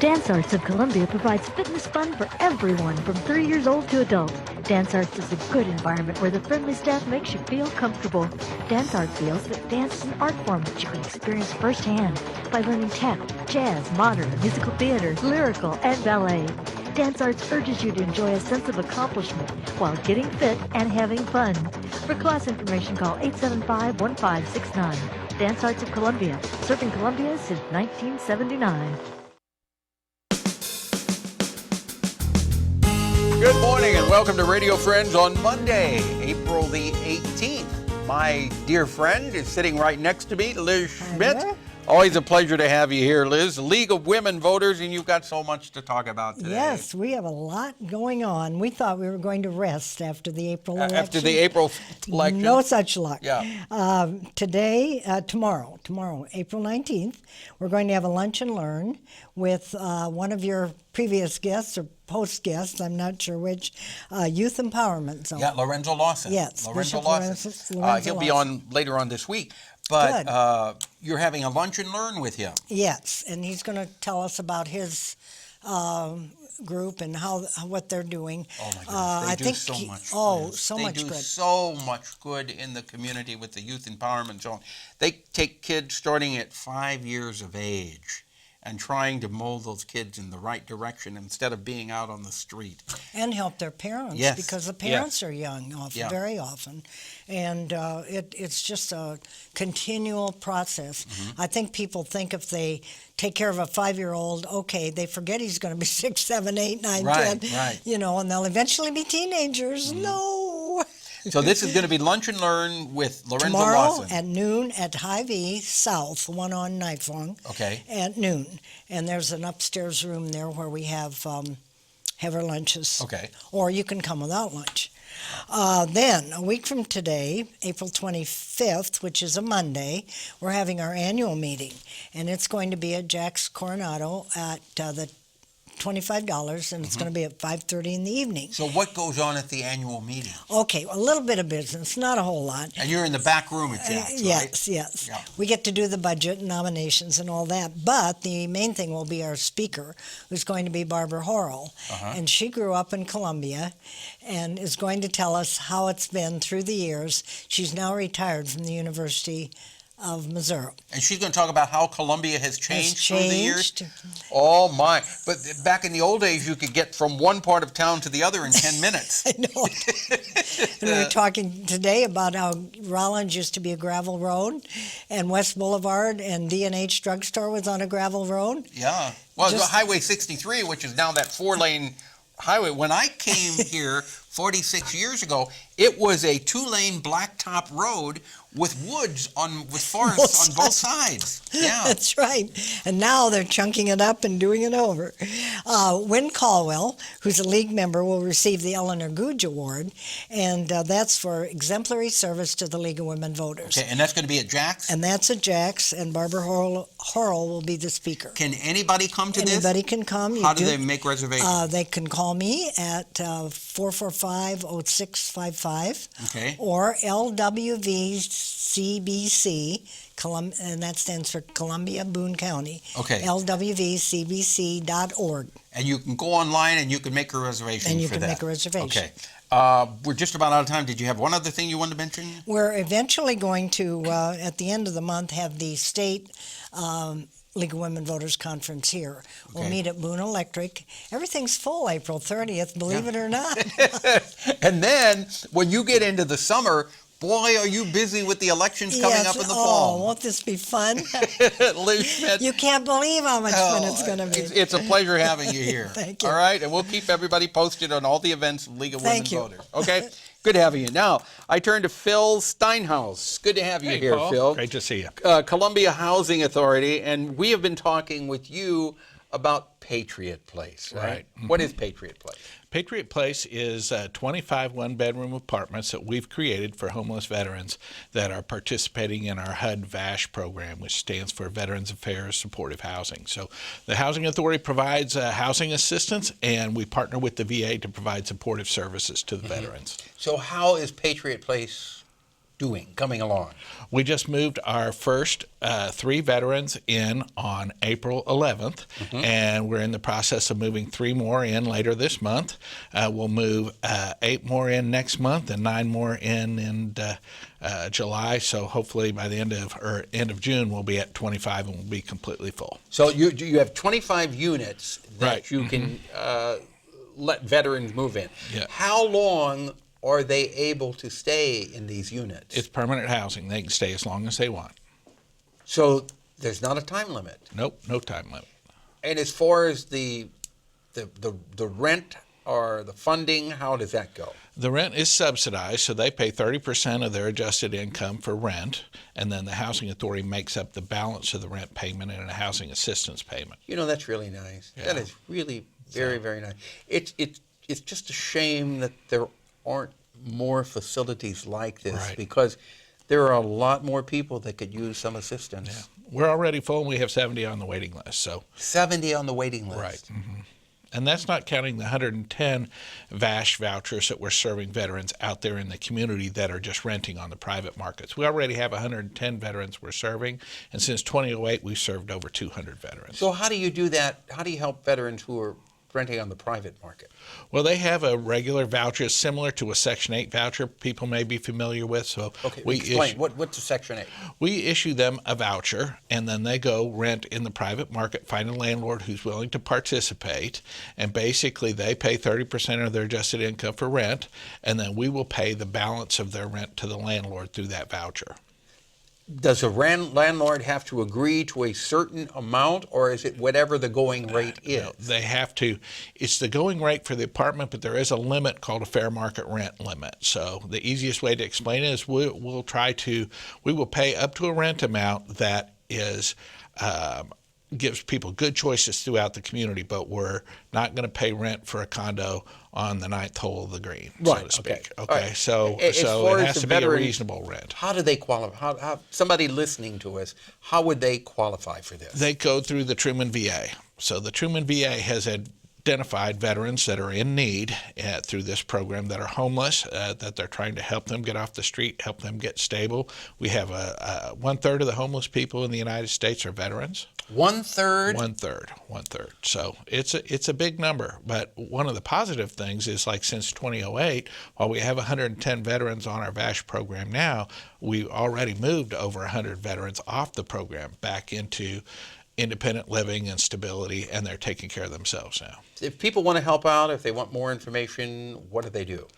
Dance Arts of Columbia provides fitness fun for everyone from 3 years old to adults. Dance Arts is a good environment where the friendly staff makes you feel comfortable. Dance Arts feels that dance is an art form that you can experience firsthand by learning tap, jazz, modern, musical theater, lyrical, and ballet. Dance Arts urges you to enjoy a sense of accomplishment while getting fit and having fun. For class information, call 875-1569. Dance Arts of Columbia, serving Columbia since 1979. Good morning and welcome to Radio Friends on Monday, April the 18th. My dear friend is sitting right next to me, Liz Schmidt. Hello. Always a pleasure to have you here, Liz. League of Women Voters, and you've got so much to talk about today. Yes, we have a lot going on. We thought we were going to rest after the April election. After the April election? No such luck. Yeah. Tomorrow, April 19th, we're going to have a lunch and learn with one of your previous guests or post guests, I'm not sure which, Youth Empowerment Zone. Yeah, Lorenzo Lawson. Yes, Lorenzo Bishop Lawson. Lorenzo He'll be on later on this week. But you're having a lunch and learn with him. Yes, and he's going to tell us about his group and what they're doing. Oh my goodness, they do so much good. They do so much good in the community with the Youth Empowerment Zone. They take kids starting at 5 years of age and trying to mold those kids in the right direction instead of being out on the street. And help their parents, yes. Because the parents are young very often. And it's just a continual process. Mm-hmm. I think people think if they take care of a 5-year-old, okay, they forget he's going to be 6, 7, 8, 9, 10, you know, and they'll eventually be teenagers. Mm-hmm. No. So this is going to be Lunch and Learn with Lorenzo Lawson. Tomorrow at noon at Hy-Vee South, one on Knifong. Okay. At noon. And there's an upstairs room there where we have our lunches. Okay. Or you can come without lunch. Then, a week from today, April 25th, which is a Monday, we're having our annual meeting. And it's going to be at Jack's Coronado at the $25, and it's going to be at 5:30 in the evening. So what goes on at the annual meeting? Okay, a little bit of business, not a whole lot. And you're in the back room at Jack's, yes, right? Yes. Yeah. We get to do the budget and nominations and all that, but the main thing will be our speaker, who's going to be Barbara Horrell. And she grew up in Columbia and is going to tell us how it's been through the years. She's now retired from the University of Missouri. And she's going to talk about how Columbia has changed through the years. Oh my! But back in the old days, you could get from one part of town to the other in 10 minutes. I know. And we were talking today about how Rollins used to be a gravel road, and West Boulevard and D&H Drugstore was on a gravel road. Yeah. Well, the Highway 63, which is now that 4-lane highway. When I came here 46 years ago, it was a 2-lane blacktop road with woods with forests on both sides. Yeah, that's right. And now they're chunking it up and doing it over. Wynn Caldwell, who's a league member, will receive the Eleanor Googe Award, and that's for exemplary service to the League of Women Voters. Okay, and that's going to be at Jack's? And that's at Jack's, and Barbara Horrell will be the speaker. Can anybody come to this? Anybody can come. How do they make reservations? They can call me at 445-0655. Okay. Or LWVCBC, and that stands for Columbia Boone County. Okay. LWVCBC.org. And you can go online and you can make a reservation and you for can that. make a reservation. Okay. We're just about out of time. Did you have one other thing you wanted to mention? We're eventually going to, at the end of the month, have the state League of Women Voters Conference here. We'll meet at Boone Electric. Everything's full April 30th, believe it or not. And then, when you get into the summer, boy, are you busy with the elections coming up in the fall. Oh, won't this be fun? Liz Schmidt. You can't believe how much fun it's going to be. It's a pleasure having you here. Thank you. All right, and we'll keep everybody posted on all the events of League of Women Voters. Okay? Good having you. Now, I turn to Phil Steinhaus. Good to have you here, Paul. Phil. Great to see you. Columbia Housing Authority, and we have been talking with you about Patriot Place, right? Mm-hmm. What is Patriot Place? Patriot Place is 25 one-bedroom apartments that we've created for homeless veterans that are participating in our HUD-VASH program, which stands for Veterans Affairs Supportive Housing. So the Housing Authority provides housing assistance, and we partner with the VA to provide supportive services to the veterans. So how is Patriot Place coming along? We just moved our first 3 veterans in on April 11th, and we're in the process of moving 3 more in later this month. We'll move 8 more in next month and 9 more in July. So hopefully by the end of June, we'll be at 25 and we'll be completely full. So you have 25 units that you can let veterans move in. Yeah. How long are they able to stay in these units? It's permanent housing. They can stay as long as they want. So there's not a time limit? Nope, no time limit. And as far as the rent or the funding, how does that go? The rent is subsidized, so they pay 30% of their adjusted income for rent, and then the Housing Authority makes up the balance of the rent payment and a housing assistance payment. You know, that's really nice. Yeah. That is really very, very nice. It's just a shame that there aren't more facilities like this, because there are a lot more people that could use some assistance. Yeah. We're already full, and we have 70 on the waiting list. So 70 on the waiting list. Right. And that's not counting the 110 VASH vouchers that we're serving veterans out there in the community that are just renting on the private markets. We already have 110 veterans we're serving, and since 2008, we've served over 200 veterans. So how do you do that? How do you help veterans who are renting on the private market? Well, they have a regular voucher similar to a Section 8 voucher people may be familiar with. So explain. What's a Section 8? We issue them a voucher, and then they go rent in the private market, find a landlord who's willing to participate, and basically they pay 30% of their adjusted income for rent, and then we will pay the balance of their rent to the landlord through that voucher. Does a landlord have to agree to a certain amount, or is it whatever the going rate is? No, they have to. It's the going rate for the apartment, but there is a limit called a fair market rent limit. So the easiest way to explain it is we will pay up to a rent amount that is gives people good choices throughout the community, but we're not going to pay rent for a condo on the 9th hole of the green, so to speak. Okay. Right. So it has to be a reasonable rent. How do they qualify? How somebody listening to us, how would they qualify for this? They go through the Truman VA. So the Truman VA has identified veterans that are in need through this program, that are homeless, that they're trying to help them get off the street, help them get stable. We have 1/3 of the homeless people in the United States are veterans. 1/3? 1/3. So it's a big number. But one of the positive things is, like, since 2008, while we have 110 veterans on our VASH program now, we've already moved over 100 veterans off the program back into independent living and stability, and they're taking care of themselves now. If people want to help out, if they want more information, what do they do?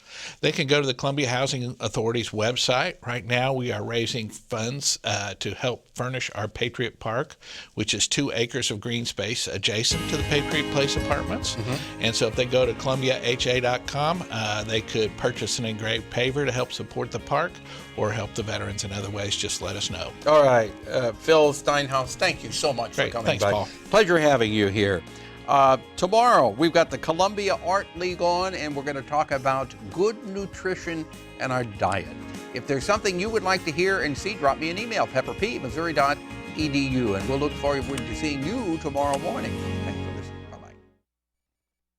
They can go to the Columbia Housing Authority's website. Right now we are raising funds to help furnish our Patriot Park, which is 2 acres of green space adjacent to the Patriot Place apartments. And so if they go to columbiaha.com, they could purchase an engraved paver to help support the park or help the veterans in other ways. Just let us know. All right. Phil Steinhaus, thank you so much for coming. Thanks, Paul. Pleasure having you here. Tomorrow, we've got the Columbia Art League on, and we're going to talk about good nutrition and our diet. If there's something you would like to hear and see, drop me an email, pepperp@missouri.edu, and we'll look forward to seeing you tomorrow morning.